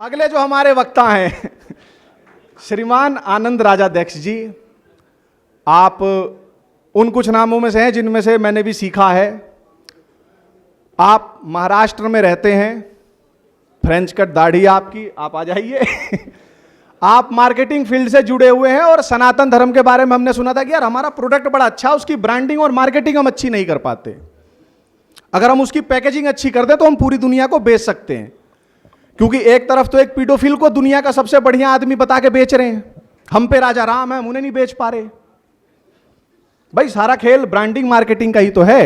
अगले जो हमारे वक्ता हैं श्रीमान आनंद राजाध्यक्ष जी, आप उन कुछ नामों में से हैं जिनमें से मैंने भी सीखा है। आप महाराष्ट्र में रहते हैं, फ्रेंच कट दाढ़ी आपकी, आप आ जाइए आप मार्केटिंग फील्ड से जुड़े हुए हैं और सनातन धर्म के बारे में हमने सुना था कि यार हमारा प्रोडक्ट बड़ा अच्छा है, उसकी ब्रांडिंग और मार्केटिंग हम अच्छी नहीं कर पाते। अगर हम उसकी पैकेजिंग अच्छी कर दें तो हम पूरी दुनिया को बेच सकते हैं, क्योंकि एक तरफ तो एक पीडोफिल को दुनिया का सबसे बढ़िया आदमी बता के बेच रहे हैं, हम पे राजा राम है, हम उन्हें नहीं बेच पा रहे। भाई सारा खेल ब्रांडिंग मार्केटिंग का ही तो है।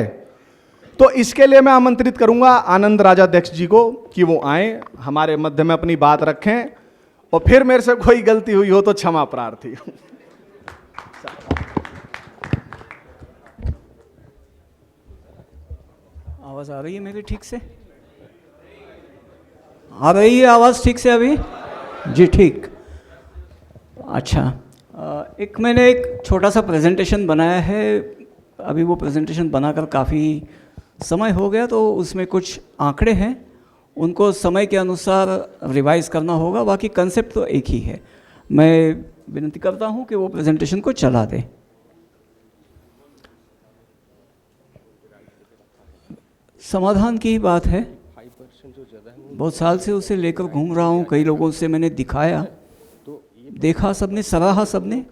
तो इसके लिए मैं आमंत्रित करूंगा आनंद राजाध्यक्ष जी को कि वो आए, हमारे मध्य में अपनी बात रखें, और फिर मेरे से कोई गलती हुई हो तो क्षमा प्रार्थी। आवाज आ रही है मेरी ठीक से? आ रही है आवाज ठीक से अभी? जी ठीक। अच्छा, मैंने एक छोटा सा प्रेजेंटेशन बनाया है। अभी वो प्रेजेंटेशन बनाकर काफ़ी समय हो गया, तो उसमें कुछ आंकड़े हैं, उनको समय के अनुसार रिवाइज करना होगा। बाकी कंसेप्ट तो एक ही है। मैं विनती करता हूँ कि वो प्रेजेंटेशन को चला दें। समाधान की ही बात है, बहुत साल से उसे लेकर घूम रहा हूँ, कई लोगों से मैंने दिखाया, देखा, सबने सराहा, सबने।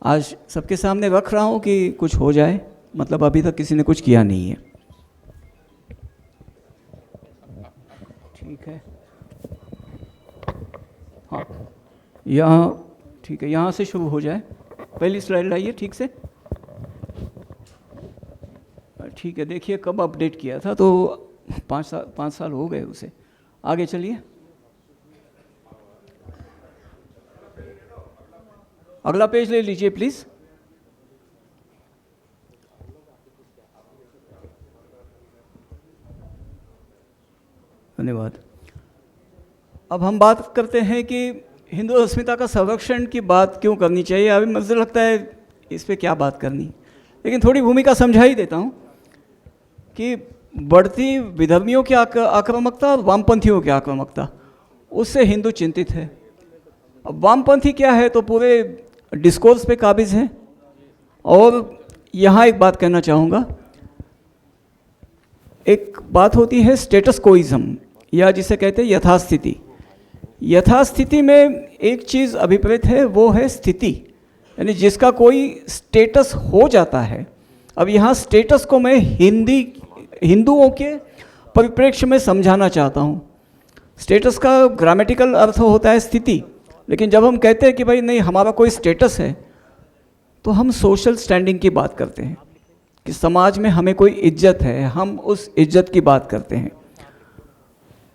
आज सबके सामने रख रहा हूँ कि कुछ हो जाए, मतलब अभी तक किसी ने कुछ किया नहीं है। ठीक है, हाँ, यहाँ ठीक है, यहाँ से शुरू हो जाए। पहली स्लाइड लाइए ठीक से। ठीक है, देखिए कब अपडेट किया था, तो 5 साल हो गए उसे। आगे चलिए, अगला पेज ले लीजिए प्लीज। धन्यवाद। अब हम बात करते हैं कि हिंदू अस्मिता का संरक्षण की बात क्यों करनी चाहिए। अभी मुझे लगता है इस पे क्या बात करनी, लेकिन थोड़ी भूमिका समझा ही देता हूँ कि बढ़ती विधर्मियों की आक्रामकता और वामपंथियों की आक्रामकता, उससे हिंदू चिंतित है। अब वामपंथी क्या है, तो पूरे डिस्कोर्स पे काबिज है। और यहाँ एक बात कहना चाहूँगा, एक बात होती है स्टेटस कोइज्म, या जिसे कहते हैं यथास्थिति। यथास्थिति में एक चीज़ अभिप्रेत है, वो है स्थिति, यानी जिसका कोई स्टेटस हो जाता है। अब यहाँ स्टेटस को मैं हिंदुओं के परिप्रेक्ष्य में समझाना चाहता हूँ। स्टेटस का ग्रामेटिकल अर्थ होता है स्थिति, लेकिन जब हम कहते हैं कि भाई नहीं हमारा कोई स्टेटस है, तो हम सोशल स्टैंडिंग की बात करते हैं कि समाज में हमें कोई इज्जत है, हम उस इज्जत की बात करते हैं।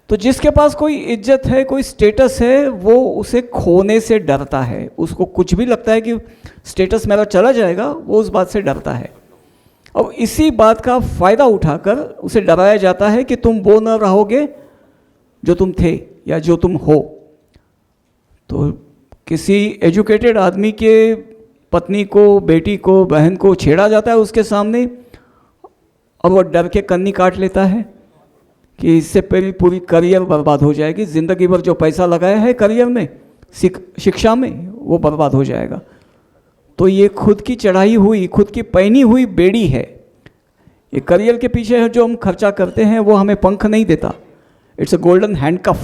तो जिसके पास कोई इज्जत है, कोई स्टेटस है, वो उसे खोने से डरता है। उसको कुछ भी लगता है कि स्टेटस मेरा चला जाएगा, वो उस बात से डरता है। और इसी बात का फ़ायदा उठाकर उसे डराया जाता है कि तुम वो न रहोगे जो तुम थे या जो तुम हो। तो किसी एजुकेटेड आदमी के पत्नी को, बेटी को, बहन को छेड़ा जाता है उसके सामने, और वो डर के कन्नी काट लेता है कि इससे पहले पूरी करियर बर्बाद हो जाएगी। ज़िंदगी भर जो पैसा लगाया है करियर में, शिक्षा में, वो बर्बाद हो जाएगा। तो ये खुद की चढ़ाई हुई, खुद की पहनी हुई बेड़ी है। ये करियर के पीछे जो हम खर्चा करते हैं वो हमें पंख नहीं देता। इट्स अ गोल्डन हैंडकफ,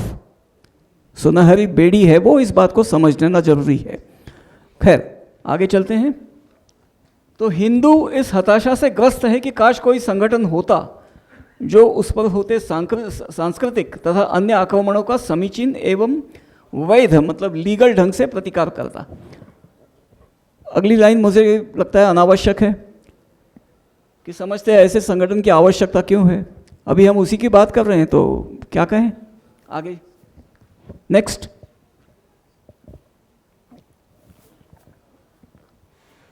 सुनहरी बेड़ी है वो। इस बात को समझ लेना जरूरी है। खैर आगे चलते हैं। तो हिंदू इस हताशा से ग्रस्त है कि काश कोई संगठन होता जो उस पर होते सांस्कृतिक तथा अन्य आक्रमणों का समीचीन एवं वैध, मतलब लीगल ढंग से प्रतिकार करता। अगली लाइन मुझे लगता है अनावश्यक है, कि समझते हैं ऐसे संगठन की आवश्यकता क्यों है। अभी हम उसी की बात कर रहे हैं, तो क्या कहें आगे। नेक्स्ट।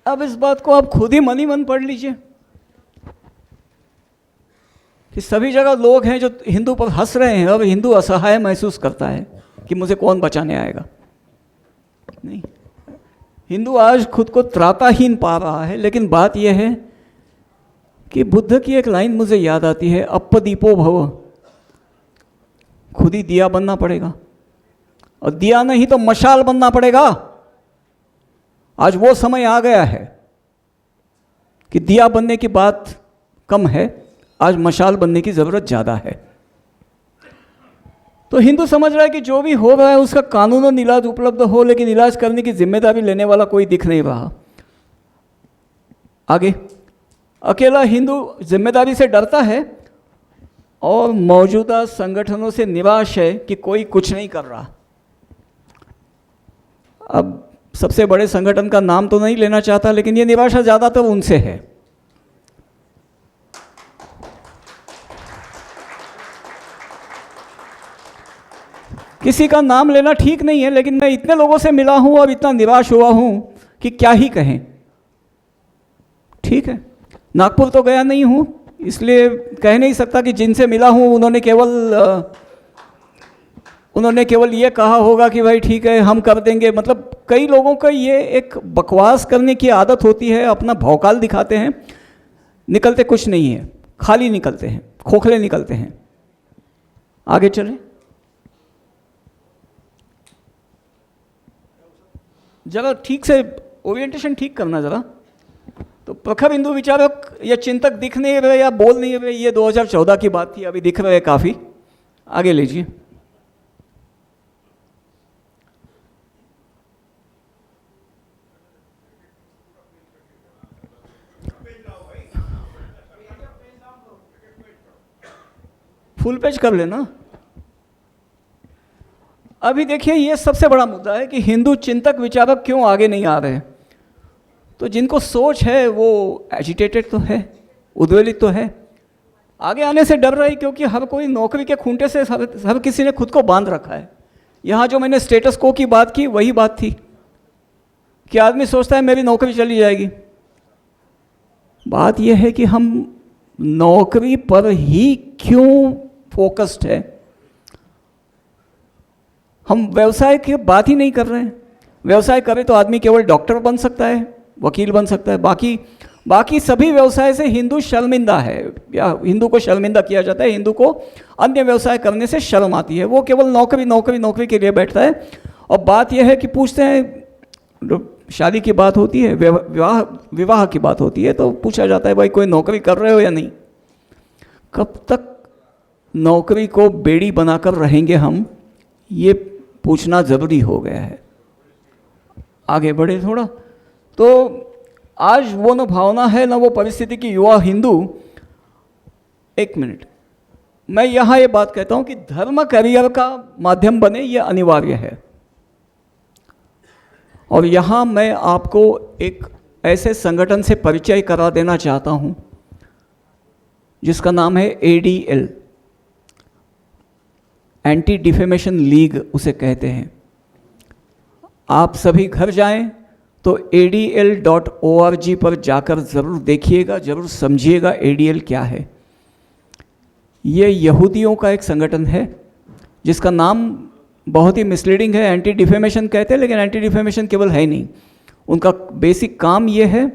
अब इस बात को आप खुद ही मन ही मन पढ़ लीजिए कि सभी जगह लोग हैं जो हिंदू पर हंस रहे हैं, और हिंदू असहाय महसूस करता है कि मुझे कौन बचाने आएगा। नहीं, हिंदू आज खुद को त्राताहीन पा रहा है। लेकिन बात यह है कि बुद्ध की एक लाइन मुझे याद आती है, अप्पदीपो भव, खुद ही दिया बनना पड़ेगा। और दिया नहीं तो मशाल बनना पड़ेगा। आज वो समय आ गया है कि दिया बनने की बात कम है, आज मशाल बनने की ज़रूरत ज़्यादा है। तो हिंदू समझ रहा है कि जो भी हो रहा है उसका कानूनन इलाज उपलब्ध हो, लेकिन इलाज करने की जिम्मेदारी लेने वाला कोई दिख नहीं रहा। आगे अकेला हिंदू जिम्मेदारी से डरता है और मौजूदा संगठनों से निराश है कि कोई कुछ नहीं कर रहा। अब सबसे बड़े संगठन का नाम तो नहीं लेना चाहता, लेकिन ये निराशा ज़्यादातर उनसे है। किसी का नाम लेना ठीक नहीं है, लेकिन मैं इतने लोगों से मिला हूं और इतना निराश हुआ हूं कि क्या ही कहें। ठीक है, नागपुर तो गया नहीं हूं, इसलिए कह नहीं सकता कि जिनसे मिला हूं उन्होंने केवल ये कहा होगा कि भाई ठीक है हम कर देंगे। मतलब कई लोगों का ये एक बकवास करने की आदत होती है, अपना भौकाल दिखाते हैं, निकलते कुछ नहीं है, खाली निकलते हैं, खोखले निकलते हैं। आगे चलें। जरा ठीक से ओरिएंटेशन ठीक करना जरा। तो प्रखर हिंदू विचारक या चिंतक दिख नहीं रहे या बोल नहीं रहे, ये 2014 की बात थी, अभी दिख रहे काफ़ी। आगे लीजिए। फुल पेज कर लेना। अभी देखिए, ये सबसे बड़ा मुद्दा है कि हिंदू चिंतक विचारक क्यों आगे नहीं आ रहे। तो जिनको सोच है वो एजिटेटेड तो है, उद्वेलित तो है, आगे आने से डर रही, क्योंकि हर कोई नौकरी के खूंटे से हर किसी ने खुद को बांध रखा है। यहाँ जो मैंने स्टेटस को की बात की वही बात थी कि आदमी सोचता है मेरी नौकरी चली जाएगी। बात यह है कि हम नौकरी पर ही क्यों फोकस्ड है, हम व्यवसाय की बात ही नहीं कर रहे हैं। व्यवसाय करे तो आदमी केवल डॉक्टर बन सकता है, वकील बन सकता है, बाकी सभी व्यवसाय से हिंदू शर्मिंदा है, या हिंदू को शर्मिंदा किया जाता है। हिंदू को अन्य व्यवसाय करने से शर्म आती है, वो केवल नौकरी नौकरी नौकरी के लिए बैठता है। और बात यह है कि पूछते हैं, शादी की बात होती है, विवाह की बात होती है, तो पूछा जाता है भाई कोई नौकरी कर रहे हो या नहीं। कब तक नौकरी को बेड़ी बनाकर रहेंगे हम, ये पूछना ज़रूरी हो गया है। आगे बढ़े थोड़ा। तो आज वो न भावना है न वो परिस्थिति की युवा हिंदू। एक मिनट, मैं यहाँ ये बात कहता हूँ कि धर्म करियर का माध्यम बने, ये अनिवार्य है। और यहाँ मैं आपको एक ऐसे संगठन से परिचय करा देना चाहता हूँ जिसका नाम है ADL, एंटी डिफेमेशन लीग उसे कहते हैं। आप सभी घर जाएं तो adl.org पर जाकर ज़रूर देखिएगा, ज़रूर समझिएगा ADL क्या है। ये यहूदियों का एक संगठन है जिसका नाम बहुत ही मिसलीडिंग है, एंटी डिफेमेशन कहते हैं, लेकिन एंटी डिफेमेशन केवल है नहीं। उनका बेसिक काम ये है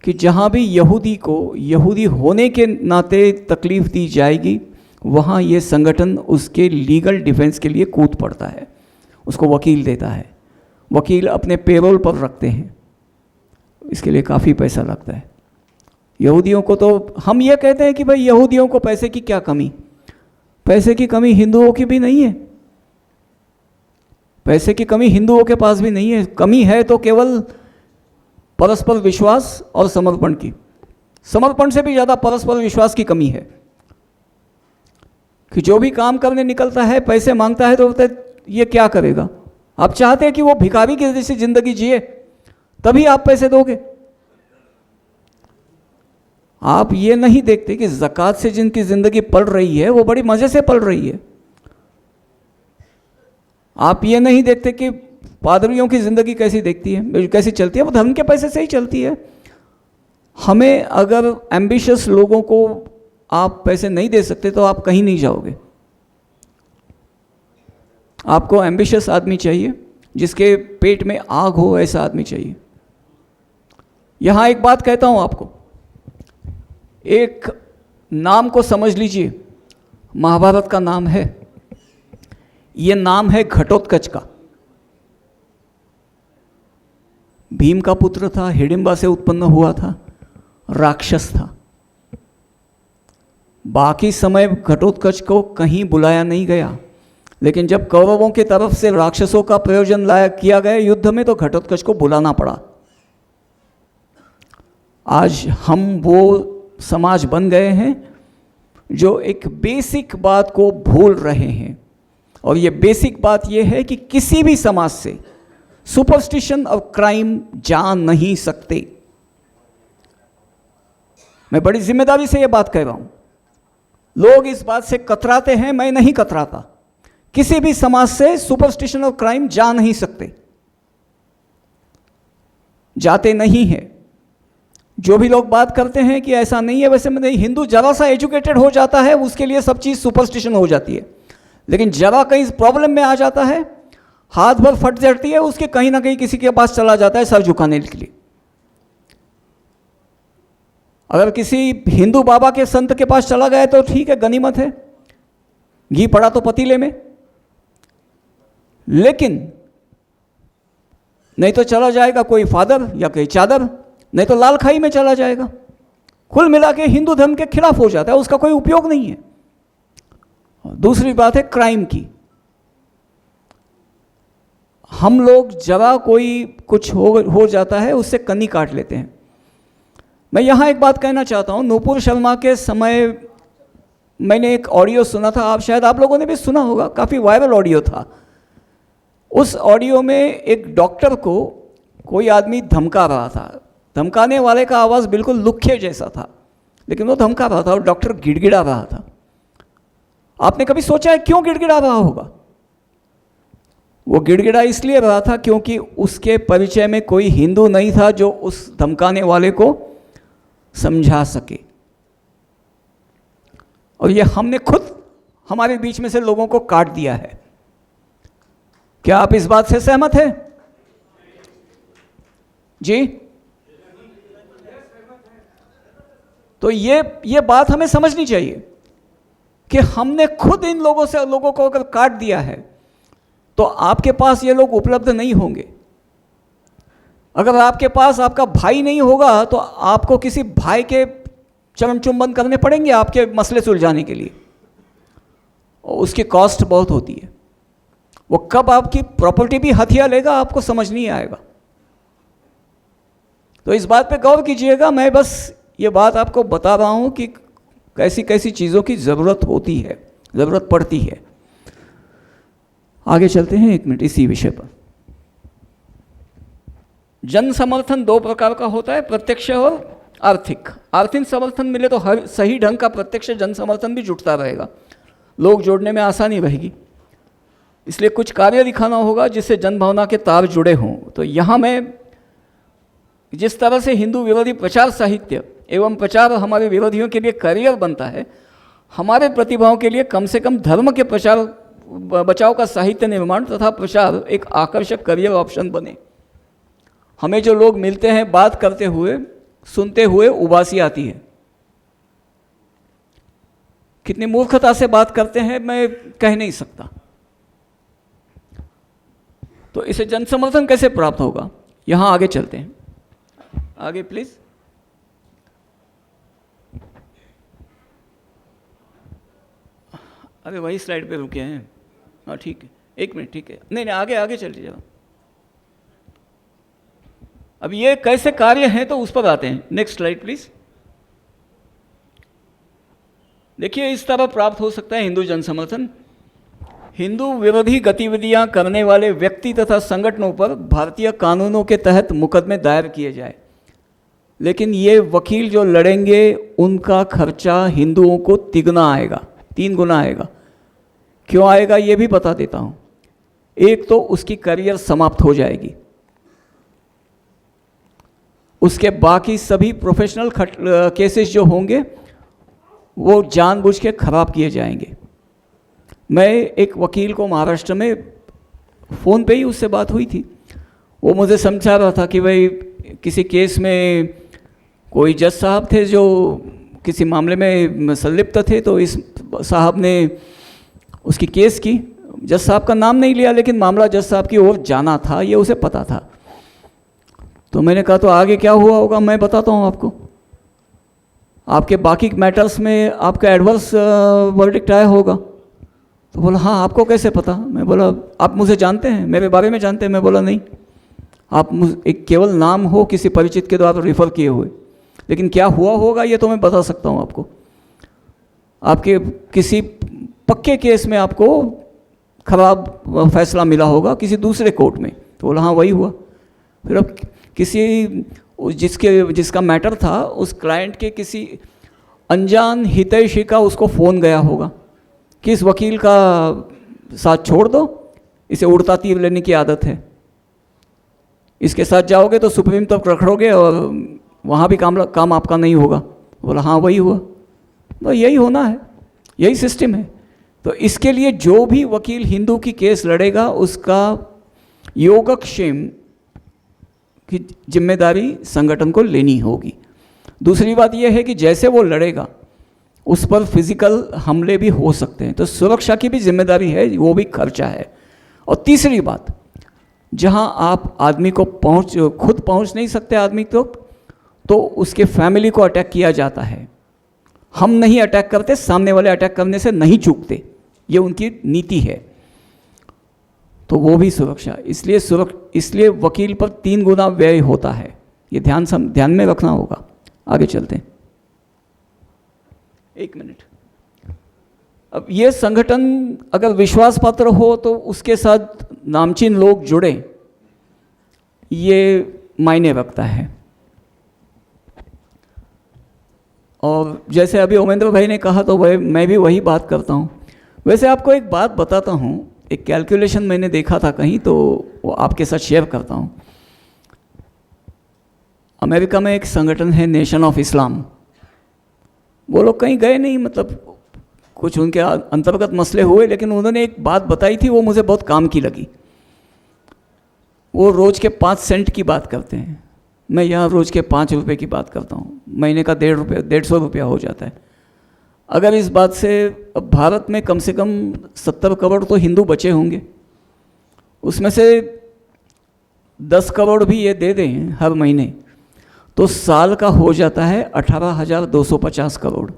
कि जहाँ भी यहूदी को यहूदी होने के नाते तकलीफ़ दी जाएगी, वहाँ ये संगठन उसके लीगल डिफेंस के लिए कूद पड़ता है, उसको वकील देता है। वकील अपने पेरोल पर रखते हैं, इसके लिए काफ़ी पैसा लगता है। यहूदियों को तो हम ये कहते हैं कि भाई यहूदियों को पैसे की क्या कमी। पैसे की कमी हिंदुओं की भी नहीं है, पैसे की कमी हिंदुओं के पास भी नहीं है। कमी है तो केवल परस्पर विश्वास और समर्पण की। समर्पण से भी ज़्यादा परस्पर विश्वास की कमी है कि जो भी काम करने निकलता है, पैसे मांगता है तो बोलते ये क्या करेगा। आप चाहते हैं कि वो भिखारी की जैसी जिंदगी जिए, तभी आप पैसे दोगे। आप ये नहीं देखते कि ज़कात से जिनकी ज़िंदगी पल रही है वो बड़ी मज़े से पल रही है। आप ये नहीं देखते कि पादरियों की ज़िंदगी कैसी दिखती है, कैसी चलती है, वो धर्म के पैसे से ही चलती है। हमें अगर एम्बिशियस लोगों को आप पैसे नहीं दे सकते तो आप कहीं नहीं जाओगे। आपको एम्बिशियस आदमी चाहिए, जिसके पेट में आग हो, ऐसा आदमी चाहिए। यहाँ एक बात कहता हूँ आपको, एक नाम को समझ लीजिए, महाभारत का नाम है, ये नाम है घटोत्कच का। भीम का पुत्र था, हिडिंबा से उत्पन्न हुआ था, राक्षस था। बाकी समय घटोत्कच को कहीं बुलाया नहीं गया, लेकिन जब कौरवों की तरफ से राक्षसों का प्रयोजन किया गया युद्ध में, तो घटोत्कच को बुलाना पड़ा। आज हम वो समाज बन गए हैं जो एक बेसिक बात को भूल रहे हैं, और ये बेसिक बात ये है कि किसी भी समाज से सुपरस्टिशन और क्राइम जा नहीं सकते। मैं बड़ी जिम्मेदारी से ये बात कह रहा हूं। लोग इस बात से कतराते हैं, मैं नहीं कतराता। किसी भी समाज से सुपरस्टिशन और क्राइम जा नहीं सकते, जाते नहीं हैं। जो भी लोग बात करते हैं कि ऐसा नहीं है, वैसे में नहीं, हिंदू जरा सा एजुकेटेड हो जाता है उसके लिए सब चीज़ सुपरस्टिशन हो जाती है, लेकिन जरा कहीं प्रॉब्लम में आ जाता है, हाथ भर फट जाती है उसके, कहीं ना कहीं किसी के पास चला जाता है सर झुकाने के लिए। अगर किसी हिंदू बाबा के संत के पास चला गया तो ठीक है, गनीमत है, घी पड़ा तो पतीले में, लेकिन नहीं तो चला जाएगा कोई फादर या कोई चादर, नहीं तो लाल खाई में चला जाएगा। कुल मिला के हिंदू धर्म के खिलाफ हो जाता है, उसका कोई उपयोग नहीं है। दूसरी बात है क्राइम की। हम लोग जरा कोई कुछ हो जाता है उससे कन्नी काट लेते हैं। मैं यहाँ एक बात कहना चाहता हूँ, नूपुर शर्मा के समय मैंने एक ऑडियो सुना था, आप लोगों ने भी सुना होगा, काफ़ी वायरल ऑडियो था। उस ऑडियो में एक डॉक्टर को कोई आदमी धमका रहा था। धमकाने वाले का आवाज़ बिल्कुल लुखे जैसा था, लेकिन वो धमका रहा था और डॉक्टर गिड़गिड़ा रहा था। आपने कभी सोचा है क्यों गिड़गिड़ा रहा होगा? वो गिड़गिड़ा इसलिए रहा था क्योंकि उसके परिचय में कोई हिंदू नहीं था जो उस धमकाने वाले को समझा सके। और ये हमने खुद हमारे बीच में से लोगों को काट दिया है। क्या आप इस बात से सहमत हैं? जी? तो ये बात हमें समझनी चाहिए कि हमने खुद इन लोगों को अगर काट दिया है तो आपके पास ये लोग उपलब्ध नहीं होंगे। अगर आपके पास आपका भाई नहीं होगा तो आपको किसी भाई के चरण चुंबन करने पड़ेंगे आपके मसले सुलझाने के लिए, और उसकी कॉस्ट बहुत होती है। वो कब आपकी प्रॉपर्टी भी हथिया लेगा आपको समझ नहीं आएगा। तो इस बात पे गौर कीजिएगा। मैं बस ये बात आपको बता रहा हूं कि कैसी कैसी चीज़ों की ज़रूरत होती है, ज़रूरत पड़ती है। आगे चलते हैं एक मिनट इसी विषय पर। जन समर्थन दो प्रकार का होता है, प्रत्यक्ष और आर्थिक। आर्थिक समर्थन मिले तो हर सही ढंग का प्रत्यक्ष जन समर्थन भी जुटता रहेगा, लोग जोड़ने में आसानी रहेगी। इसलिए कुछ कार्य दिखाना होगा जिससे जन भावना के तार जुड़े हों। तो यहाँ मैं जिस तरह से हिंदू विरोधी प्रचार साहित्य एवं प्रचार हमारे विरोधियों के लिए करियर बनता है, हमारे प्रतिभाओं के लिए कम से कम धर्म के प्रचार बचाव का साहित्य निर्माण तथा प्रचार एक आकर्षक करियर ऑप्शन बने। हमें जो लोग मिलते हैं बात करते हुए, सुनते हुए उबासी आती है। कितनी मूर्खता से बात करते हैं मैं कह नहीं सकता। तो इसे जन समर्थन कैसे प्राप्त होगा, यहां आगे चलते हैं। आगे प्लीज। अरे वही स्लाइड पे रुके हैं। हाँ ठीक है, एक मिनट, ठीक है, नहीं आगे आगे चलिए जरा। अब ये कैसे कार्य हैं तो उस पर आते हैं। Next slide please. देखिए इस तरह प्राप्त हो सकता है हिंदू जन समर्थन। हिंदू विरोधी गतिविधियां करने वाले व्यक्ति तथा संगठनों पर भारतीय कानूनों के तहत मुकदमे दायर किए जाए, लेकिन ये वकील जो लड़ेंगे उनका खर्चा हिंदुओं को 3 गुना आएगा। क्यों आएगा ये भी बता देता हूँ। एक तो उसकी करियर समाप्त हो जाएगी, उसके बाकी सभी प्रोफेशनल केसेस जो होंगे वो जानबूझ के खराब किए जाएंगे। मैं एक वकील को महाराष्ट्र में फ़ोन पे ही उससे बात हुई थी, वो मुझे समझा रहा था कि भाई किसी केस में कोई जज साहब थे जो किसी मामले में संलिप्त थे, तो इस साहब ने उसकी केस की। जज साहब का नाम नहीं लिया, लेकिन मामला जज साहब की ओर जाना था, ये उसे पता था। तो मैंने कहा तो आगे क्या हुआ होगा मैं बताता हूँ आपको, आपके बाकी मैटर्स में आपका एडवर्स वर्डिक्ट आया होगा। तो बोला हाँ आपको कैसे पता? मैं बोला आप मुझे जानते हैं, मेरे बारे में जानते हैं? मैं बोला नहीं, आप एक केवल नाम हो किसी परिचित के द्वारा रेफर किए हुए, लेकिन क्या हुआ होगा ये तो मैं बता सकता हूँ आपको। आपके किसी पक्के केस में आपको खराब फैसला मिला होगा किसी दूसरे कोर्ट में। तो बोला हाँ वही हुआ। फिर अब किसी जिसका मैटर था उस क्लाइंट के किसी अनजान हितैषी का उसको फ़ोन गया होगा कि इस वकील का साथ छोड़ दो, इसे उड़ता तीर लेने की आदत है, इसके साथ जाओगे तो सुप्रीम तक रखड़ोगे और वहाँ भी काम आपका नहीं होगा। बोला हाँ वही हुआ। तो यही होना है, यही सिस्टम है। तो इसके लिए जो भी वकील हिंदू की केस लड़ेगा उसका योगक्षेम की जिम्मेदारी संगठन को लेनी होगी। दूसरी बात यह है कि जैसे वो लड़ेगा उस पर फिजिकल हमले भी हो सकते हैं, तो सुरक्षा की भी जिम्मेदारी है, वो भी खर्चा है। और तीसरी बात, जहां आप आदमी को खुद पहुंच नहीं सकते आदमी तो उसके फैमिली को अटैक किया जाता है। हम नहीं अटैक करते, सामने वाले अटैक करने से नहीं चूकते, ये उनकी नीति है। तो वो भी सुरक्षा, इसलिए वकील पर 3 गुना व्यय होता है, ये ध्यान में रखना होगा। आगे चलते हैं, 1 मिनट। अब ये संगठन अगर विश्वास पात्र हो तो उसके साथ नामचीन लोग जुड़े, ये मायने रखता है। और जैसे अभी ओमेंद्र भाई ने कहा तो मैं भी वही बात करता हूँ। वैसे आपको एक बात बताता हूँ, एक कैलकुलेशन मैंने देखा था कहीं, तो वो आपके साथ शेयर करता हूँ। अमेरिका में एक संगठन है नेशन ऑफ इस्लाम, वो लोग कहीं गए नहीं, मतलब कुछ उनके अंतर्गत मसले हुए, लेकिन उन्होंने एक बात बताई थी वो मुझे बहुत काम की लगी। वो रोज़ के 5 सेंट की बात करते हैं, मैं यहाँ रोज़ के 5 रुपये की बात करता हूँ, महीने का 150 रुपया हो जाता है। अगर इस बात से अब भारत में कम से कम 70 करोड़ तो हिंदू बचे होंगे, उसमें से 10 करोड़ भी ये दे दें हर महीने, तो साल का हो जाता है 18,250 करोड़।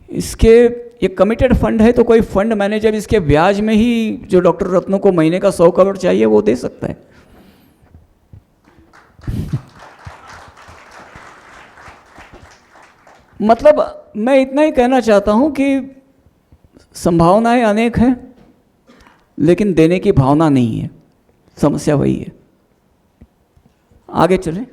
इसके ये कमिटेड फंड है, तो कोई फंड मैनेजर इसके ब्याज में ही जो डॉक्टर रत्नों को महीने का 100 करोड़ चाहिए वो दे सकता है। मतलब मैं इतना ही कहना चाहता हूं कि संभावनाएं अनेक हैं, लेकिन देने की भावना नहीं है, समस्या वही है। आगे चलें।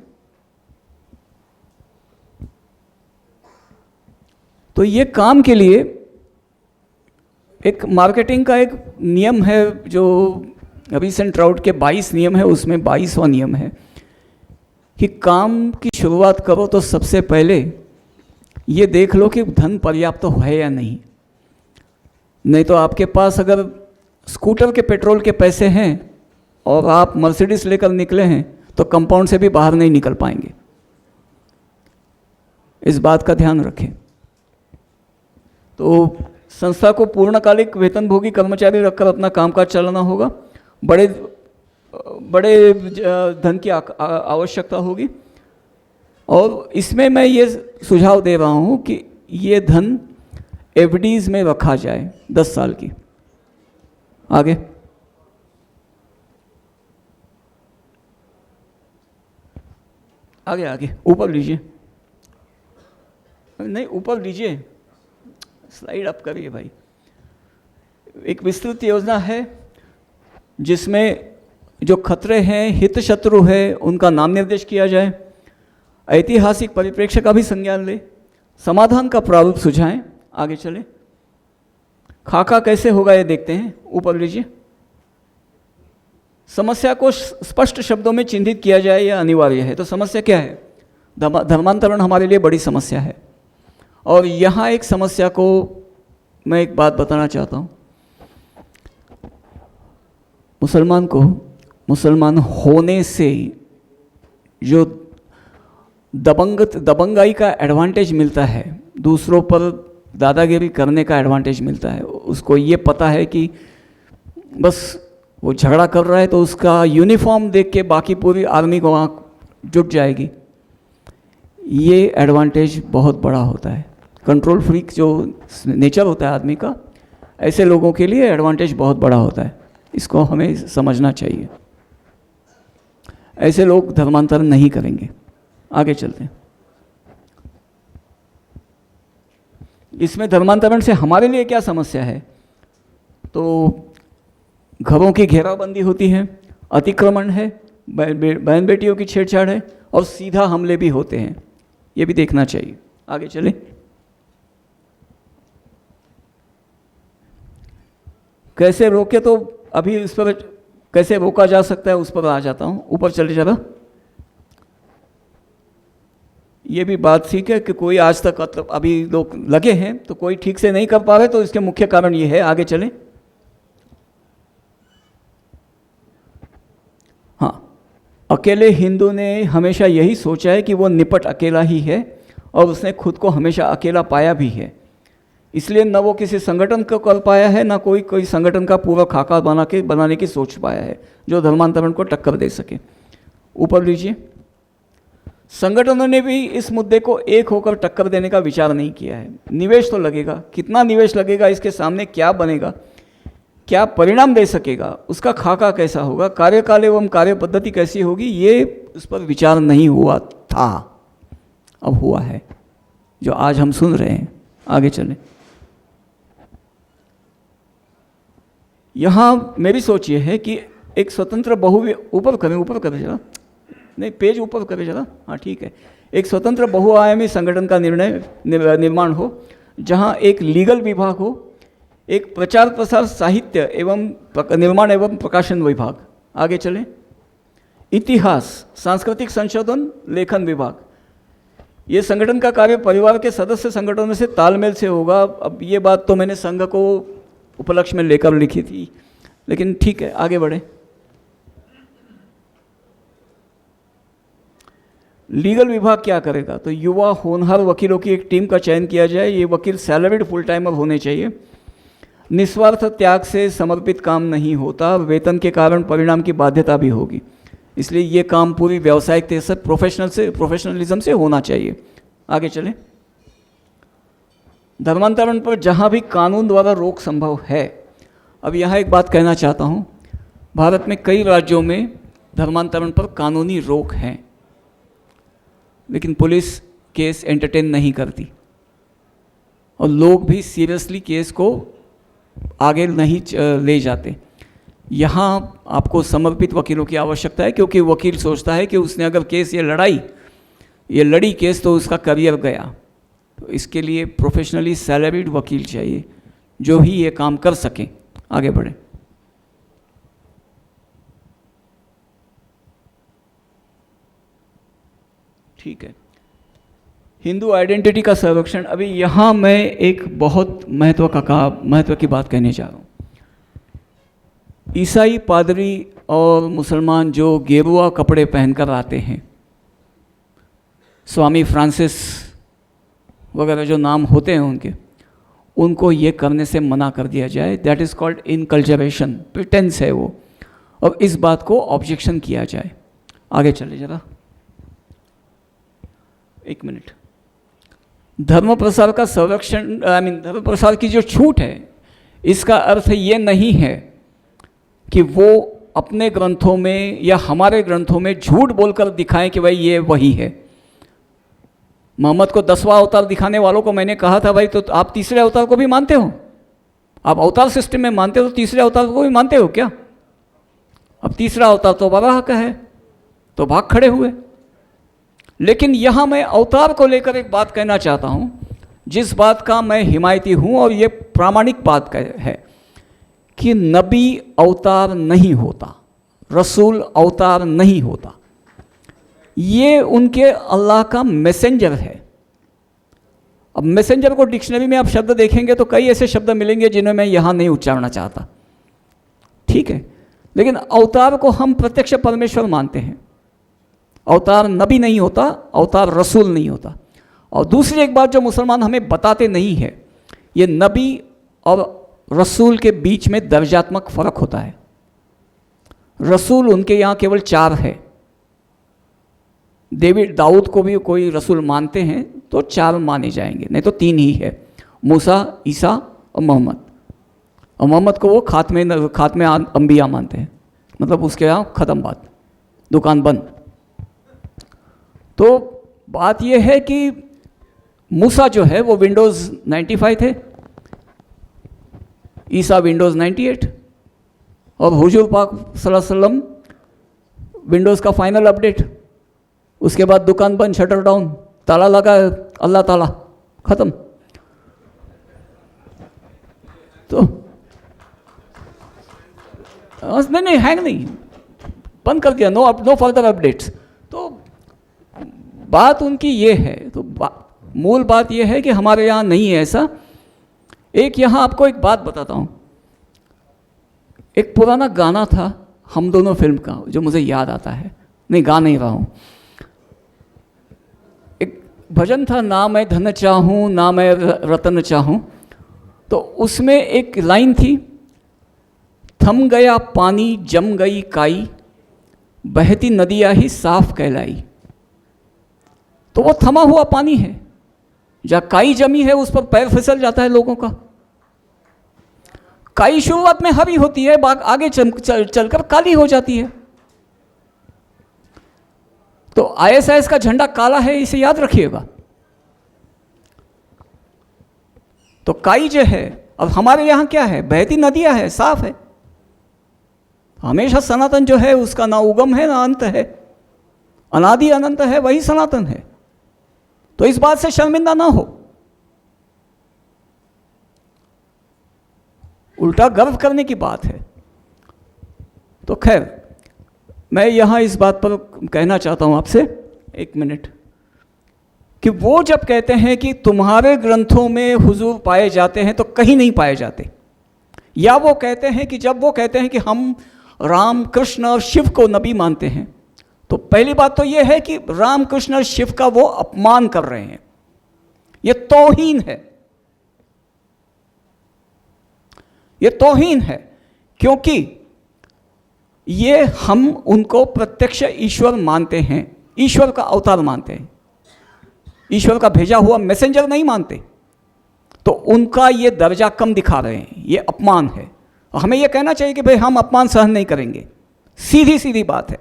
तो ये काम के लिए एक मार्केटिंग का एक नियम है, जो रिसेंट राउट के 22 नियम है, उसमें 22वां नियम है कि काम की शुरुआत करो तो सबसे पहले ये देख लो कि धन पर्याप्त तो है या नहीं तो आपके पास अगर स्कूटर के पेट्रोल के पैसे हैं और आप मर्सिडीज लेकर निकले हैं तो कंपाउंड से भी बाहर नहीं निकल पाएंगे। इस बात का ध्यान रखें। तो संस्था को पूर्णकालिक वेतनभोगी कर्मचारी रखकर अपना कामकाज चलाना होगा। बड़े धन की आवश्यकता होगी, और इसमें मैं ये सुझाव दे रहा हूँ कि ये धन एफडीज में रखा जाए 10 साल की। आगे आगे आगे ऊपर लीजिए, नहीं ऊपर लीजिए, स्लाइड अप करिए भाई। एक विस्तृत योजना है जिसमें जो खतरे हैं, हित शत्रु है, उनका नाम निर्देश किया जाए, ऐतिहासिक परिप्रेक्ष्य का भी संज्ञान ले, समाधान का प्रारूप सुझाएं। आगे चले। खाका कैसे होगा ये देखते हैं, ऊपर लीजिए। समस्या को स्पष्ट शब्दों में चिन्हित किया जाए यह अनिवार्य है। तो समस्या क्या है? धर्मांतरण हमारे लिए बड़ी समस्या है, और यहाँ एक समस्या को मैं एक बात बताना चाहता हूँ। मुसलमान को मुसलमान होने से जो दबंगाई का एडवांटेज मिलता है, दूसरों पर दादागिरी करने का एडवांटेज मिलता है, उसको ये पता है कि बस वो झगड़ा कर रहा है तो उसका यूनिफॉर्म देख के बाकी पूरी आर्मी को आँख जुट जाएगी। ये एडवांटेज बहुत बड़ा होता है। कंट्रोल फ्रीक जो नेचर होता है आदमी का, ऐसे लोगों के लिए एडवांटेज बहुत बड़ा होता है। इसको हमें समझना चाहिए। ऐसे लोग धर्मांतरण नहीं करेंगे। आगे चलते हैं। इसमें धर्मांतरण से हमारे लिए क्या समस्या है? तो घरों की घेराबंदी होती है, अतिक्रमण है, बहन बेटियों की छेड़छाड़ है और सीधा हमले भी होते हैं। ये भी देखना चाहिए। आगे चले। कैसे रोके, तो अभी इस पर कैसे रोका जा सकता है उस पर आ जाता हूँ। ऊपर चले जरा। ये भी बात ठीक है कि कोई आज तक अभी लोग लगे हैं तो कोई ठीक से नहीं कर पा रहे, तो इसके मुख्य कारण ये है। आगे चलें। हाँ, अकेले हिंदू ने हमेशा यही सोचा है कि वो निपट अकेला ही है और उसने खुद को हमेशा अकेला पाया भी है। इसलिए न वो किसी संगठन को कर पाया है, ना कोई संगठन का पूरा खाका बनाने की सोच पाया है जो धर्मांतरण को टक्कर दे सके। ऊपर लीजिए। संगठनों ने भी इस मुद्दे को एक होकर टक्कर देने का विचार नहीं किया है। निवेश तो लगेगा, कितना निवेश लगेगा, इसके सामने क्या बनेगा, क्या परिणाम दे सकेगा, उसका खाका कैसा होगा, कार्यकाल एवं कार्य पद्धति कैसी होगी, ये उस पर विचार नहीं हुआ था। अब हुआ है, जो आज हम सुन रहे हैं। आगे चलें। यहाँ मेरी सोच ये है कि एक स्वतंत्र ऊपर करें जरा, नहीं पेज ऊपर करें जरा, हाँ ठीक है। एक स्वतंत्र बहुआयामी संगठन का निर्माण हो, जहाँ एक लीगल विभाग हो, एक प्रचार प्रसार साहित्य एवं निर्माण एवं प्रकाशन विभाग। आगे चलें। इतिहास, सांस्कृतिक संशोधन, लेखन विभाग। ये संगठन का कार्य परिवार के सदस्य संगठनों से तालमेल से होगा। अब ये बात तो मैंने संघ को उपलक्ष्य में लेकर लिखी थी, लेकिन ठीक है, आगे बढ़े। लीगल विभाग क्या करेगा? तो युवा होनहार वकीलों की एक टीम का चयन किया जाए। ये वकील सैलरीड फुल टाइमर होने चाहिए। निस्वार्थ त्याग से समर्पित काम नहीं होता, वेतन के कारण परिणाम की बाध्यता भी होगी। इसलिए ये काम पूरी व्यावसायिकता से प्रोफेशनलिज्म से होना चाहिए। आगे चलें। धर्मांतरण पर जहाँ भी कानून द्वारा रोक संभव है। अब यहाँ एक बात कहना चाहता हूँ, भारत में कई राज्यों में धर्मांतरण पर कानूनी रोक है, लेकिन पुलिस केस एंटरटेन नहीं करती और लोग भी सीरियसली केस को आगे नहीं ले जाते। यहाँ आपको समर्पित वकीलों की आवश्यकता है, क्योंकि वकील सोचता है कि उसने अगर केस ये लड़ी केस तो उसका करियर गया। तो इसके लिए प्रोफेशनली सैलरीड वकील चाहिए जो ही ये काम कर सकें। आगे बढ़ें। ठीक है। हिंदू आइडेंटिटी का संरक्षण। अभी यहाँ मैं एक बहुत महत्व की बात कहने जा रहा हूँ। ईसाई पादरी और मुसलमान जो गेरुआ कपड़े पहनकर आते हैं, स्वामी फ्रांसिस वगैरह जो नाम होते हैं उनको ये करने से मना कर दिया जाए। That is called inculturation, pretence है वो, और इस बात को ऑब्जेक्शन किया जाए। आगे चले जरा, एक मिनट। धर्म प्रसार का संरक्षण, धर्म प्रसार की जो छूट है, इसका अर्थ ये नहीं है कि वो अपने ग्रंथों में या हमारे ग्रंथों में झूठ बोलकर दिखाएं कि भाई ये वही है। मोहम्मद को 10वां अवतार दिखाने वालों को मैंने कहा था, भाई तो आप तीसरे अवतार को भी मानते हो? आप अवतार सिस्टम में मानते हो तो तीसरे अवतार को भी मानते हो क्या? अब तीसरा अवतार तो बराह का है, तो भाग खड़े हुए। लेकिन यहाँ मैं अवतार को लेकर एक बात कहना चाहता हूँ, जिस बात का मैं हिमायती हूँ और ये प्रामाणिक बात है कि नबी अवतार नहीं होता, रसूल अवतार नहीं होता। ये उनके अल्लाह का मैसेंजर है। अब मैसेंजर को डिक्शनरी में आप शब्द देखेंगे तो कई ऐसे शब्द मिलेंगे जिन्हें मैं यहाँ नहीं उच्चारना चाहता, ठीक है। लेकिन अवतार को हम प्रत्यक्ष परमेश्वर मानते हैं। अवतार नबी नहीं होता, अवतार रसूल नहीं होता। और दूसरी एक बात जो मुसलमान हमें बताते नहीं है, ये नबी और रसूल के बीच में दर्जात्मक फ़र्क होता है। रसूल उनके यहाँ केवल 4 है। दाऊद को भी कोई रसूल मानते हैं तो 4 माने जाएंगे, नहीं तो 3 ही है, मूसा, ईसा और मोहम्मद। और मोहम्मद को वो खात्मे अंबिया मानते हैं, मतलब उसके यहाँ ख़त्म बात, दुकान बंद। तो बात ये है कि मूसा जो है वो विंडोज़ 95 थे, ईसा विंडोज़ 98 और हुजूर पाक सल्लल्लाहु अलैहि वसल्लम विंडोज़ का फाइनल अपडेट। उसके बाद दुकान बंद, शटर डाउन, ताला लगा, अल्लाह ताला, ख़त्म। तो नहीं, हैंग नहीं, बंद कर दिया, नो फर्दर अपडेट्स। तो बात उनकी ये है, तो मूल बात ये है कि हमारे यहाँ नहीं है ऐसा। एक यहाँ आपको एक बात बताता हूँ, एक पुराना गाना था हम दोनों फिल्म का जो मुझे याद आता है, नहीं गा नहीं रहा हूँ। एक भजन था, ना मैं धन चाहूँ ना मैं रतन चाहूँ, तो उसमें एक लाइन थी, थम गया पानी जम गई काई, बहती नदियाँ ही साफ कहलाई। तो वो थमा हुआ पानी है, जहाँ काई जमी है उस पर पैर फिसल जाता है लोगों का। काई शुरुआत में हरी होती है, आगे चलकर काली हो जाती है। तो आईएसआईएस का झंडा काला है, इसे याद रखिएगा। तो काई जो है, अब हमारे यहाँ क्या है, बहती नदियाँ है, साफ है। हमेशा सनातन जो है उसका ना उगम है ना अंत है, अनादि अनंत है, वही सनातन है। तो इस बात से शर्मिंदा ना हो, उल्टा गर्व करने की बात है। तो खैर, मैं यहाँ इस बात पर कहना चाहता हूँ आपसे 1 मिनट, कि वो जब कहते हैं कि तुम्हारे ग्रंथों में हुजूर पाए जाते हैं तो कहीं नहीं पाए जाते, या वो कहते हैं कि जब वो कहते हैं कि हम राम, कृष्ण और शिव को नबी मानते हैं, तो पहली बात तो ये है कि राम, कृष्ण और शिव का वो अपमान कर रहे हैं, ये तौहीन है, ये तौहीन है। क्योंकि ये हम उनको प्रत्यक्ष ईश्वर मानते हैं, ईश्वर का अवतार मानते हैं, ईश्वर का भेजा हुआ मैसेंजर नहीं मानते। तो उनका ये दर्जा कम दिखा रहे हैं, ये अपमान है। और हमें ये कहना चाहिए कि भाई हम अपमान सहन नहीं करेंगे, सीधी सीधी बात है।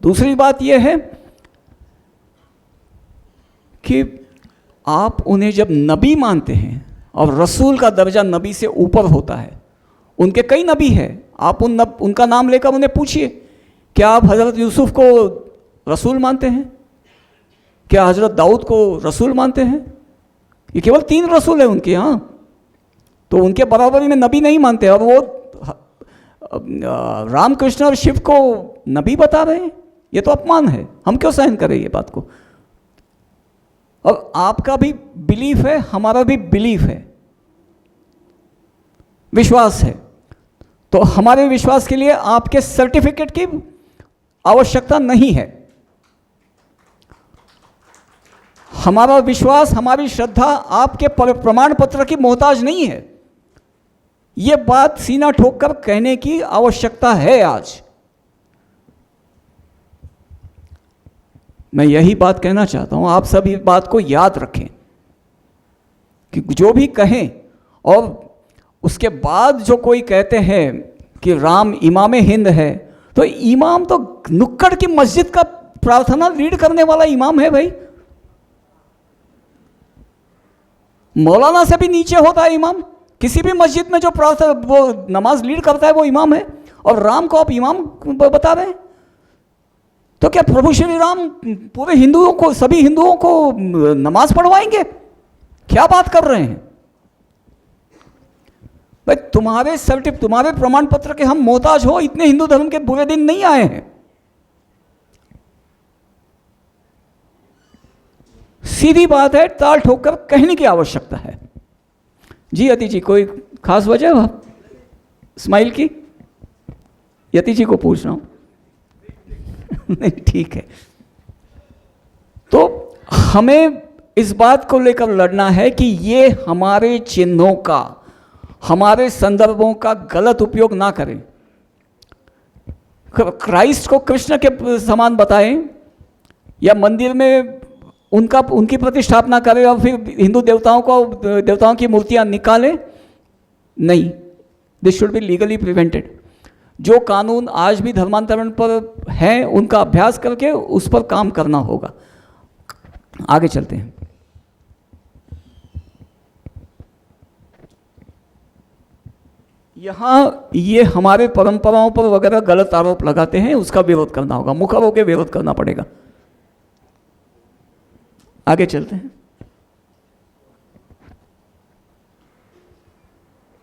दूसरी बात यह है कि आप उन्हें जब नबी मानते हैं, और रसूल का दर्जा नबी से ऊपर होता है, उनके कई नबी हैं, आप उनका नाम लेकर उन्हें पूछिए, क्या आप हज़रत यूसुफ को रसूल मानते हैं? क्या हज़रत दाऊद को रसूल मानते हैं? ये केवल 3 रसूल हैं उनके यहाँ, तो उनके बराबरी में नबी नहीं मानते। और वो राम, कृष्ण और शिव को नबी बता रहे हैं, ये तो अपमान है। हम क्यों सहन करें ये बात को? और आपका भी बिलीफ है, हमारा भी बिलीफ है, विश्वास है। तो हमारे विश्वास के लिए आपके सर्टिफिकेट की आवश्यकता नहीं है। हमारा विश्वास, हमारी श्रद्धा आपके प्रमाण पत्र की मोहताज नहीं है। ये बात सीना ठोक कर कहने की आवश्यकता है आज। मैं यही बात कहना चाहता हूं, आप सब इस बात को याद रखें कि जो भी कहें, और उसके बाद जो कोई कहते हैं कि राम इमाम हिंद है, तो इमाम तो नुक्कड़ की मस्जिद का प्रार्थना लीड करने वाला इमाम है भाई। मौलाना से भी नीचे होता है इमाम। किसी भी मस्जिद में जो प्रार्थना, वो नमाज लीड करता है, वो इमाम है। और राम को आप इमाम बता रहे हैं, तो क्या प्रभु श्री राम पूरे हिंदुओं को, सभी हिंदुओं को नमाज पढ़वाएंगे? क्या बात कर रहे हैं भाई? तुम्हारे सर्टिफिकेट, तुम्हारे प्रमाण पत्र के हम मोहताज हो, इतने हिंदू धर्म के बुरे दिन नहीं आए हैं। सीधी बात है, ताल ठोकर कहने की आवश्यकता है। जी यति जी, कोई खास वजह है स्माइल की? यति जी को पूछ रहा हूं। नहीं, ठीक है। तो हमें इस बात को लेकर लड़ना है कि ये हमारे चिन्हों का, हमारे संदर्भों का गलत उपयोग ना करें। क्राइस्ट को कृष्ण के समान बताएं या मंदिर में उनकी प्रतिष्ठापना करें और फिर हिंदू देवताओं की मूर्तियां निकालें? नहीं, this should be legally prevented. जो कानून आज भी धर्मांतरण पर हैं उनका अभ्यास करके उस पर काम करना होगा। आगे चलते हैं। यहाँ ये हमारे परंपराओं पर वगैरह गलत आरोप लगाते हैं, उसका विरोध करना होगा, मुखर होकर विरोध करना पड़ेगा। आगे चलते हैं।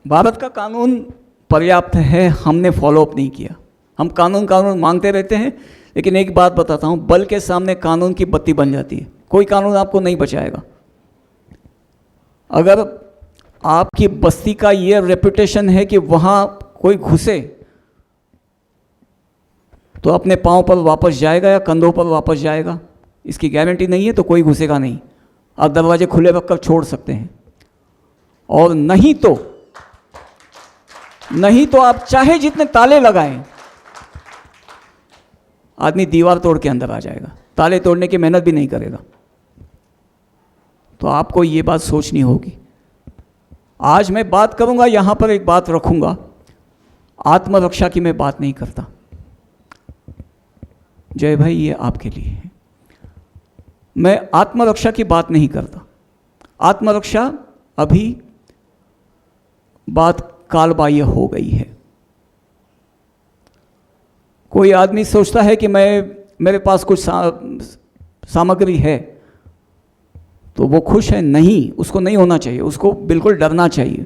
भारत का कानून पर्याप्त है, हमने फॉलोअप नहीं किया। हम कानून मांगते रहते हैं, लेकिन एक बात बताता हूँ, बल के सामने कानून की बत्ती बन जाती है। कोई कानून आपको नहीं बचाएगा। अगर आपकी बस्ती का ये रेपुटेशन है कि वहाँ कोई घुसे तो अपने पाँव पर वापस जाएगा या कंधों पर वापस जाएगा, इसकी गारंटी नहीं है, तो कोई घुसेगा नहीं। आप दरवाजे खुले रखकर छोड़ सकते हैं, और नहीं तो आप चाहे जितने ताले लगाएं, आदमी दीवार तोड़ के अंदर आ जाएगा, ताले तोड़ने की मेहनत भी नहीं करेगा। तो आपको ये बात सोचनी होगी। आज मैं बात करूंगा, यहां पर एक बात रखूंगा, आत्मरक्षा की मैं बात नहीं करता। जय भाई, ये आपके लिए है। मैं आत्मरक्षा की बात नहीं करता। आत्मरक्षा अभी बात कालबाह्य हो गई है। कोई आदमी सोचता है कि मेरे पास कुछ सामग्री है तो वो खुश है। नहीं, उसको नहीं होना चाहिए, उसको बिल्कुल डरना चाहिए,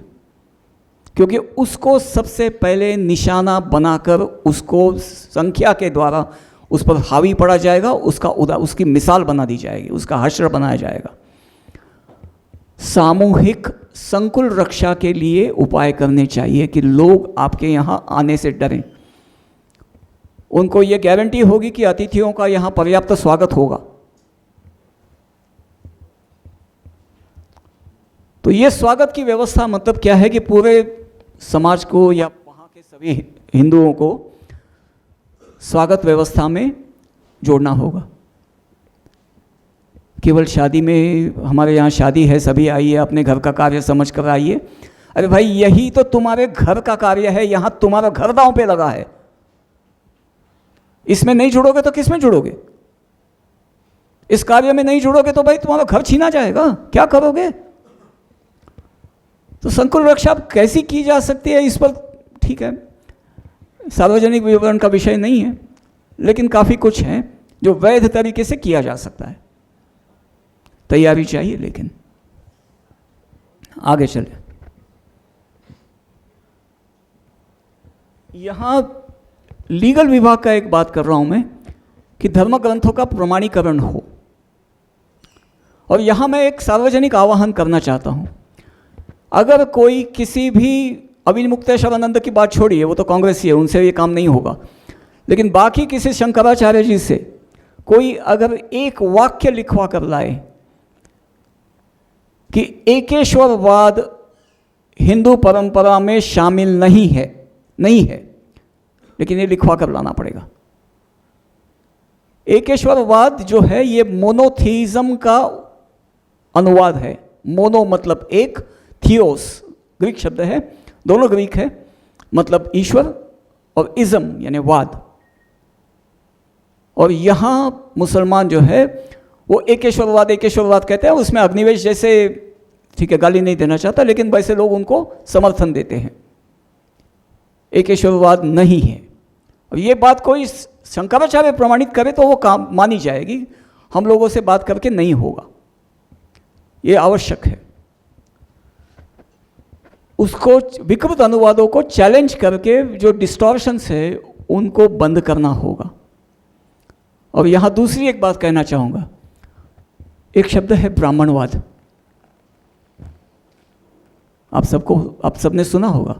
क्योंकि उसको सबसे पहले निशाना बनाकर उसको संख्या के द्वारा उस पर हावी पड़ा जाएगा, उसकी मिसाल बना दी जाएगी, उसका हश्र बनाया जाएगा। सामूहिक संकुल रक्षा के लिए उपाय करने चाहिए कि लोग आपके यहाँ आने से डरें। उनको ये गारंटी होगी कि अतिथियों का यहाँ पर्याप्त स्वागत होगा। तो ये स्वागत की व्यवस्था मतलब क्या है कि पूरे समाज को या वहाँ के सभी हिंदुओं को स्वागत व्यवस्था में जोड़ना होगा। केवल शादी में, हमारे यहाँ शादी है, सभी आइए, अपने घर का कार्य समझ कर आइए। अरे भाई, यही तो तुम्हारे घर का कार्य है, यहाँ तुम्हारा घर दांव पे लगा है। इसमें नहीं जुड़ोगे तो किस में जुड़ोगे? इस कार्य में नहीं जुड़ोगे तो भाई तुम्हारा घर छीना जाएगा, क्या करोगे? तो संकुल रक्षा कैसी की जा सकती है, इस पर ठीक है, सार्वजनिक विवरण का विषय नहीं है, लेकिन काफ़ी कुछ है जो वैध तरीके से किया जा सकता है। तैयारी चाहिए। लेकिन आगे चले। यहां लीगल विभाग का एक बात कर रहा हूं मैं कि धर्म ग्रंथों का प्रमाणीकरण हो, और यहां मैं एक सार्वजनिक आह्वान करना चाहता हूं। अगर कोई किसी भी अविल मुक्तेश्वरानंद की बात छोड़िए, वो तो कांग्रेसी है, उनसे ये काम नहीं होगा, लेकिन बाकी किसी शंकराचार्य जी से कोई अगर एक वाक्य लिखवा कर लाए कि एकेश्वरवाद हिंदू परंपरा में शामिल नहीं है, लेकिन ये लिखवा कर लाना पड़ेगा। एकेश्वरवाद जो है ये मोनोथीइज्म का अनुवाद है। मोनो मतलब एक, थियोस ग्रीक शब्द है, दोनों ग्रीक है, मतलब ईश्वर, और इज्म यानी वाद। और यहाँ मुसलमान जो है वो एकेश्वरवाद कहते हैं, उसमें अग्निवेश जैसे, ठीक है, गाली नहीं देना चाहता, लेकिन वैसे लोग उनको समर्थन देते हैं। एकेश्वरवाद नहीं है। और ये बात कोई शंकराचार्य प्रमाणित करे तो वो काम मानी जाएगी, हम लोगों से बात करके नहीं होगा, ये आवश्यक है। उसको विकृत अनुवादों को चैलेंज करके जो डिस्टॉर्शंस है उनको बंद करना होगा। और यहाँ दूसरी एक बात कहना चाहूँगा, एक शब्द है ब्राह्मणवाद। आप सबने सुना होगा,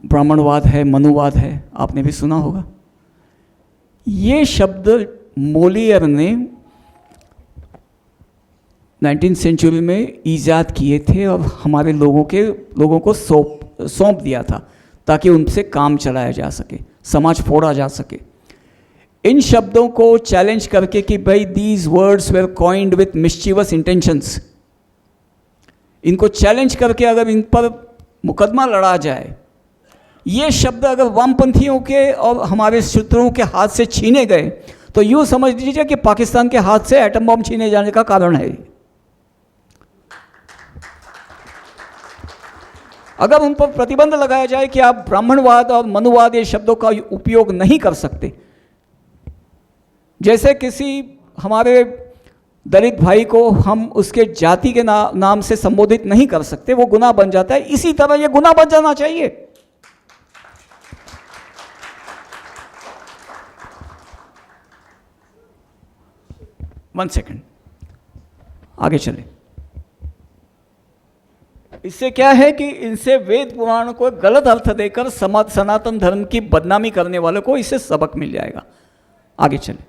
ब्राह्मणवाद है, मनुवाद है, आपने भी सुना होगा। ये शब्द मोलियर ने 19वीं सेंचुरी में ईजाद किए थे और हमारे लोगों को सौंप दिया था, ताकि उनसे काम चलाया जा सके, समाज फोड़ा जा सके। इन शब्दों को चैलेंज करके कि भाई these words were coined with mischievous intentions, इनको चैलेंज करके अगर इन पर मुकदमा लड़ा जाए, ये शब्द अगर वामपंथियों के और हमारे शत्रुओं के हाथ से छीने गए तो यूँ समझ लीजिए कि पाकिस्तान के हाथ से एटम बम छीने जाने का कारण है। अगर उन पर प्रतिबंध लगाया जाए कि आप ब्राह्मणवाद और मनुवाद ये शब्दों का उपयोग नहीं कर सकते, जैसे किसी हमारे दलित भाई को हम उसके जाति के नाम से संबोधित नहीं कर सकते, वो गुनाह बन जाता है, इसी तरह ये गुनाह बन जाना चाहिए। वन सेकंड, आगे चले। इससे क्या है कि इनसे वेद पुराण को गलत अर्थ देकर सनातन धर्म की बदनामी करने वालों को इससे सबक मिल जाएगा। आगे चले।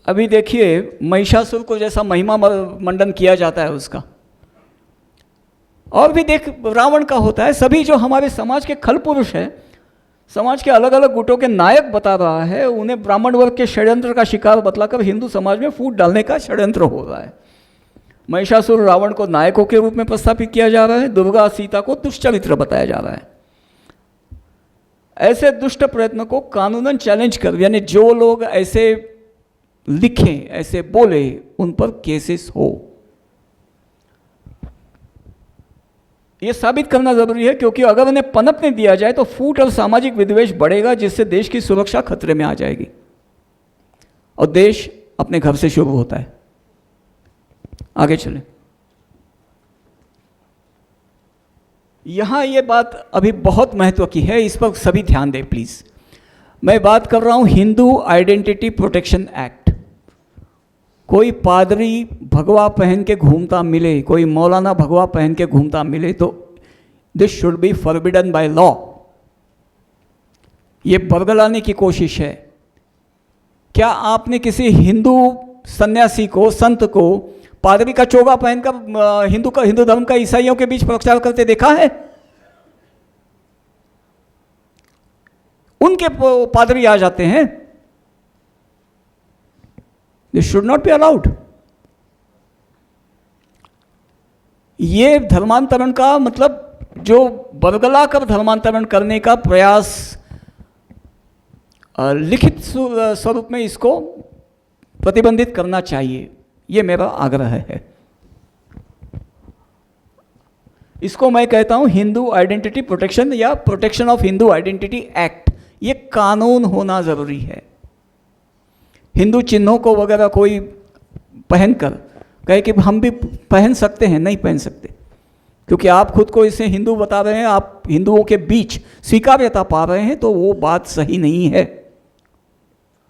अभी देखिए महिषासुर को जैसा महिमा मंडन किया जाता है उसका, और भी देख रावण का होता है। सभी जो हमारे समाज के खल पुरुष हैं, समाज के अलग अलग गुटों के नायक बता रहा है, उन्हें ब्राह्मण वर्ग के षड्यंत्र का शिकार बतलाकर हिंदू समाज में फूट डालने का षड्यंत्र हो रहा है। महिषासुर रावण को नायकों के रूप में प्रस्थापित किया जा रहा है, दुर्गा सीता को दुष्चरित्र बताया जा रहा है। ऐसे दुष्ट प्रयत्न को कानूनन चैलेंज कर, यानी जो लोग ऐसे लिखें, ऐसे बोले, उन पर केसेस हो, ये साबित करना जरूरी है, क्योंकि अगर उन्हें पनपने दिया जाए तो फूट और सामाजिक विद्वेष बढ़ेगा, जिससे देश की सुरक्षा खतरे में आ जाएगी। और देश अपने घर से शुरू होता है। आगे चलें। यहां ये बात अभी बहुत महत्व की है, इस पर सभी ध्यान दें प्लीज। मैं बात कर रहा हूं हिंदू आइडेंटिटी प्रोटेक्शन एक्ट। कोई पादरी भगवा पहन के घूमता मिले, कोई मौलाना भगवा पहन के घूमता मिले, तो this should be forbidden by law. ये बरगलाने की कोशिश है। क्या आपने किसी हिंदू सन्यासी को, संत को पादरी का चोगा पहनकर हिंदू धर्म का ईसाइयों के बीच प्रचार करते देखा है? उनके पादरी आ जाते हैं। This should not be allowed. ये धर्मांतरण का मतलब, जो बरगला कर धर्मांतरण करने का प्रयास लिखित स्वरूप में इसको प्रतिबंधित करना चाहिए, ये मेरा आग्रह है। इसको मैं कहता हूं हिंदू आइडेंटिटी प्रोटेक्शन या protection of Hindu identity act. ये कानून होना जरूरी है। हिंदू चिन्हों को वगैरह कोई पहनकर कहे कि हम भी पहन सकते हैं, नहीं पहन सकते, क्योंकि आप खुद को इसे हिंदू बता रहे हैं, आप हिंदुओं के बीच स्वीकार्यता पा रहे हैं, तो वो बात सही नहीं है।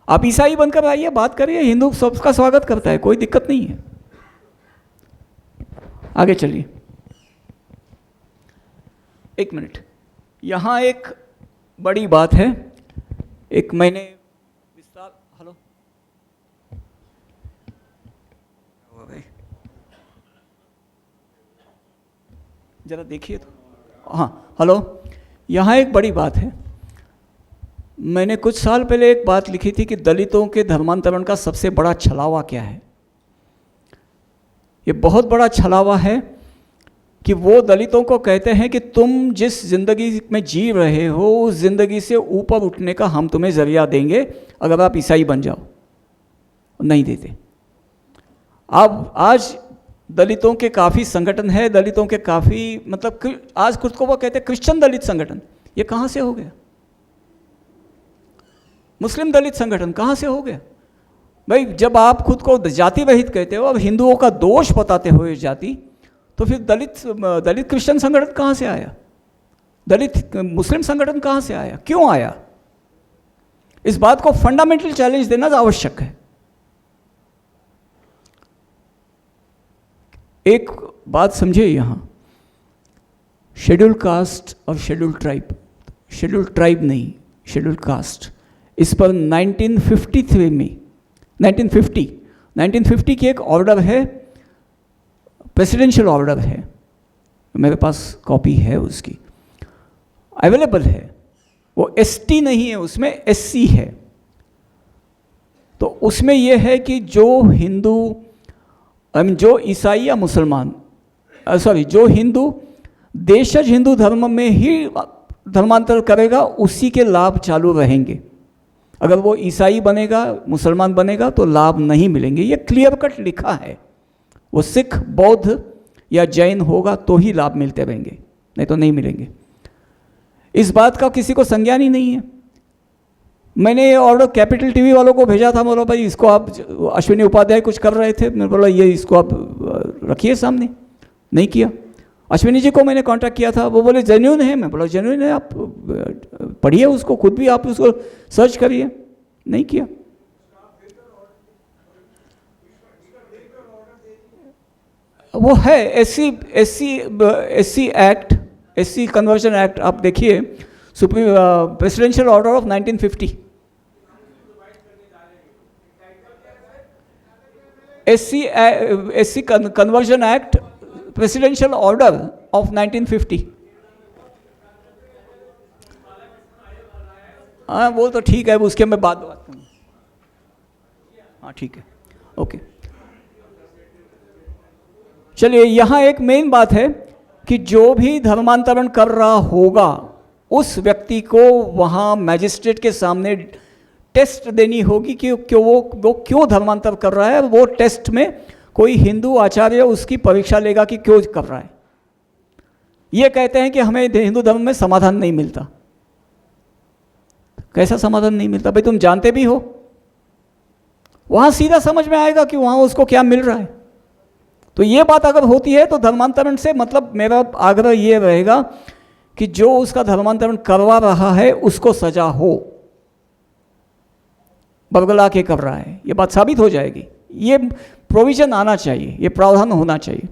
आप ईसाई बनकर आइए, बात करिए, हिंदू सबका स्वागत करता है, कोई दिक्कत नहीं है। आगे चलिए। एक मिनट, यहाँ एक बड़ी बात है। एक मैंने जरा देखिए तो, हाँ हेलो, यहाँ एक बड़ी बात है। मैंने कुछ साल पहले एक बात लिखी थी कि दलितों के धर्मांतरण का सबसे बड़ा छलावा क्या है। ये बहुत बड़ा छलावा है कि वो दलितों को कहते हैं कि तुम जिस जिंदगी में जी रहे हो उस जिंदगी से ऊपर उठने का हम तुम्हें जरिया देंगे अगर आप ईसाई बन जाओ। नहीं देते। अब आज दलितों के काफ़ी संगठन है, दलितों के काफ़ी मतलब आज खुद को वो कहते हैं क्रिश्चियन दलित संगठन। ये कहाँ से हो गया? मुस्लिम दलित संगठन कहाँ से हो गया? भाई जब आप खुद को जाति रहित कहते हो, अब हिंदुओं का दोष बताते हो ये जाति, तो फिर दलित क्रिश्चियन संगठन कहाँ से आया? दलित मुस्लिम संगठन कहाँ से आया? क्यों आया? इस बात को फंडामेंटल चैलेंज देना आवश्यक है। एक बात समझिए, यहाँ शेड्यूल कास्ट और शेड्यूल ट्राइब, शेड्यूल ट्राइब नहीं, शेड्यूल कास्ट, इस पर 1953 में 1950 की एक ऑर्डर है प्रेसिडेंशियल ऑर्डर है, मेरे पास कॉपी है उसकी, अवेलेबल है। वो एसटी नहीं है, उसमें एससी है। तो उसमें यह है कि जो हिंदू, जो ईसाई या मुसलमान, जो हिंदू देशज हिंदू धर्म में ही धर्मांतर करेगा उसी के लाभ चालू रहेंगे। अगर वो ईसाई बनेगा, मुसलमान बनेगा तो लाभ नहीं मिलेंगे। ये क्लियर कट लिखा है। वो सिख, बौद्ध या जैन होगा तो ही लाभ मिलते रहेंगे, नहीं तो नहीं मिलेंगे। इस बात का किसी को संज्ञान ही नहीं है। मैंने ये ऑर्डर कैपिटल टीवी वालों को भेजा था, बोला भाई इसको आप, अश्विनी उपाध्याय कुछ कर रहे थे, मैंने बोला ये इसको आप रखिए सामने, नहीं किया। अश्विनी जी को मैंने कांटेक्ट किया था, वो बोले जेन्युइन है, मैं बोला जेन्युइन है, आप पढ़िए उसको, खुद भी आप उसको सर्च करिए, नहीं किया। वो है SC act, SC conversion act, आप देखिए, supreme presidential order of 1950, SC conversion act, presidential order of 1950। हाँ वो तो ठीक है, उसके मैं बात करूँगा। हाँ ठीक है, ओके। चलिए, यहाँ एक मेन बात है कि जो भी धर्मांतरण कर रहा होगा उस व्यक्ति को वहाँ मैजिस्ट्रेट के सामने टेस्ट देनी होगी कि वो क्यों धर्मांतर कर रहा है। वो टेस्ट में कोई हिंदू आचार्य उसकी परीक्षा लेगा कि क्यों कर रहा है। ये कहते हैं कि हमें हिंदू धर्म में समाधान नहीं मिलता। कैसा समाधान नहीं मिलता भाई? तुम जानते भी हो, वहाँ सीधा समझ में आएगा कि वहाँ उसको क्या मिल रहा है। तो ये बात अगर होती है तो धर्मांतरण से मतलब मेरा आग्रह ये रहेगा कि जो उसका धर्मांतरण करवा रहा है उसको सजा हो, बरगला के कर रहा है, ये बात साबित हो जाएगी। ये प्रोविजन आना चाहिए, ये प्रावधान होना चाहिए।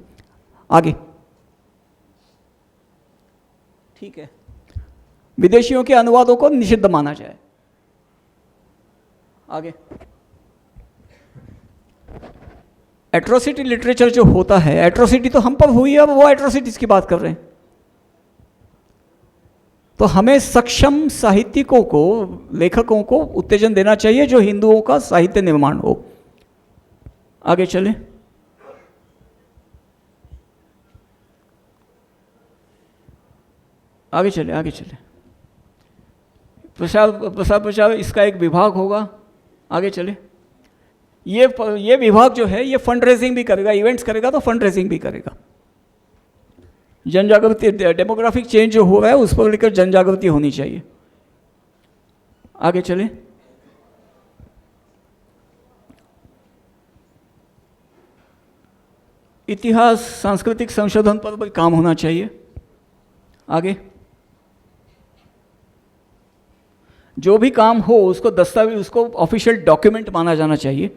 आगे ठीक है, विदेशियों के अनुवादों को निषिद्ध माना जाए। आगे एट्रोसिटी लिटरेचर जो होता है, एट्रोसिटी तो हम पर हुई है, अब वो एट्रोसिटीज की बात कर रहे हैं। तो हमें सक्षम साहित्यिकों को, लेखकों को उत्तेजन देना चाहिए जो हिंदुओं का साहित्य निर्माण हो। आगे चलें। आगे चले, आगे चले। प्रसार इसका एक विभाग होगा। आगे चले। ये विभाग जो है ये फंड रेजिंग भी करेगा, इवेंट्स करेगा तो फंड रेजिंग भी करेगा। जन जागृति, डेमोग्राफिक चेंज जो हो रहा है उस पर लेकर जन जागृति होनी चाहिए। आगे चले। इतिहास, सांस्कृतिक संशोधन पर भी काम होना चाहिए। आगे जो भी काम हो उसको दस्तावेज, उसको ऑफिशियल डॉक्यूमेंट माना जाना चाहिए।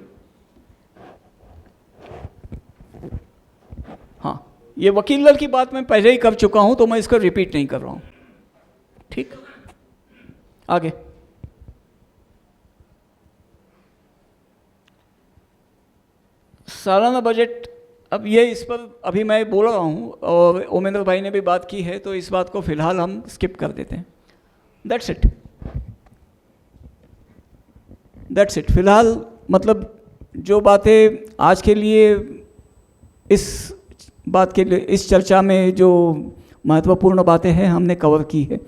हाँ, ये वकील की बात मैं पहले ही कर चुका हूं तो मैं इसको रिपीट नहीं कर रहा हूं। ठीक, आगे। सालाना बजट, अब ये इस पर अभी मैं बोल रहा हूं और ओमेंद्र भाई ने भी बात की है तो इस बात को फिलहाल हम स्किप कर देते हैं। That's it, that's it. फिलहाल मतलब जो बातें आज के लिए इस बात के लिए, इस चर्चा में जो महत्वपूर्ण बातें हैं हमने कवर की है।